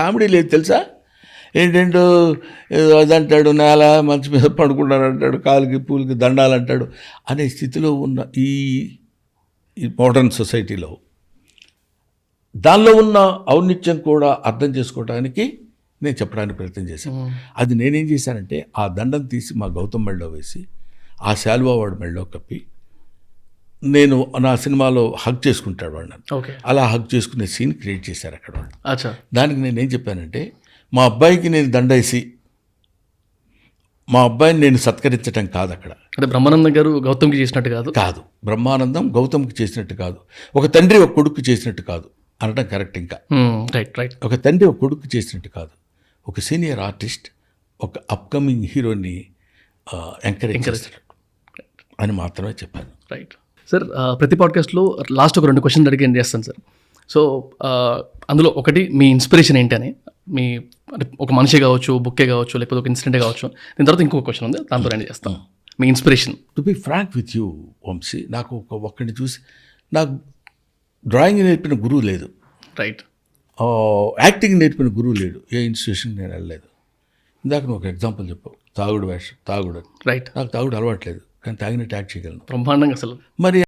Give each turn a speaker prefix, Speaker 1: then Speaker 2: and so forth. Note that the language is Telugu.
Speaker 1: కామెడీ లేదు తెలుసా. ఏంటంటూ అదంటాడు, నేల మంచి మీద పడుకుంటానంటాడు, కాలుకి పూలకి దండాలంటాడు అనే స్థితిలో ఉన్న ఈ మోడర్న్ సొసైటీలో దానిలో ఉన్న ఔన్నిత్యం కూడా అర్థం చేసుకోవడానికి నేను చెప్పడానికి ప్రయత్నం చేశాను. అది నేనేం చేశానంటే ఆ దండం తీసి మా గౌతమ్ మెడలో వేసి ఆ శాలువా వాడు మెడలో కప్పి నేను నా సినిమాలో హగ్ చేసుకుంటాడు వాడు నన్ను. అలా హగ్ చేసుకునే సీన్ క్రియేట్ చేశారు అక్కడ వాళ్ళు. దానికి నేనేం చెప్పానంటే మా అబ్బాయికి నేను దండేసి మా అబ్బాయిని నేను సత్కరించటం కాదు అక్కడ.
Speaker 2: అంటే బ్రహ్మానందం గారు గౌతమ్కి చేసినట్టు కాదు,
Speaker 1: బ్రహ్మానందం గౌతమ్కి చేసినట్టు కాదు, ఒక తండ్రి ఒక కొడుకు చేసినట్టు కాదు అనడం కరెక్ట్. ఇంకా
Speaker 2: రైట్.
Speaker 1: ఒక తండ్రి ఒక కొడుకు చేసినట్టు కాదు, ఒక సీనియర్ ఆర్టిస్ట్ ఒక అప్కమింగ్ హీరోని ఎంకరేజ్ చేస్తాడు అని మాత్రమే చెప్పాను.
Speaker 2: Right sir. ప్రతి పాడ్కాస్ట్లో లాస్ట్ ఒక 2 క్వశ్చన్లు అడిగి చేస్తాను సార్. సో అందులో ఒకటి మీ ఇన్స్పిరేషన్ ఏంటి అని, మీ అంటే ఒక మనిషి కావచ్చు, బుక్కే కావచ్చు, లేకపోతే ఒక ఇన్సిడెంటే కావచ్చు. దీని తర్వాత ఇంకొక క్వశ్చన్ ఉంది, దాంతో ఎండ్ చేస్తాం. మీ inspiration.
Speaker 1: To be frank with you Vamsi, నాకు ఒక్కడిని చూసి నాకు డ్రాయింగ్ నేర్పిన గురువు లేదు,
Speaker 2: రైట్,
Speaker 1: యాక్టింగ్ నేర్పిన గురువు లేడు, ఏ ఇన్స్టిట్యూషన్కి నేను వెళ్ళలేదు. ఇందాక నువ్వు ఒక ఎగ్జాంపుల్ చెప్పావు, తాగుడు.
Speaker 2: రైట్.
Speaker 1: నాకు తాగుడు అలవాట్లేదు, కానీ తాగినట్టు యాక్ట్ చేయగలను
Speaker 2: బ్రహ్మాండంగా అసలు.
Speaker 1: మరి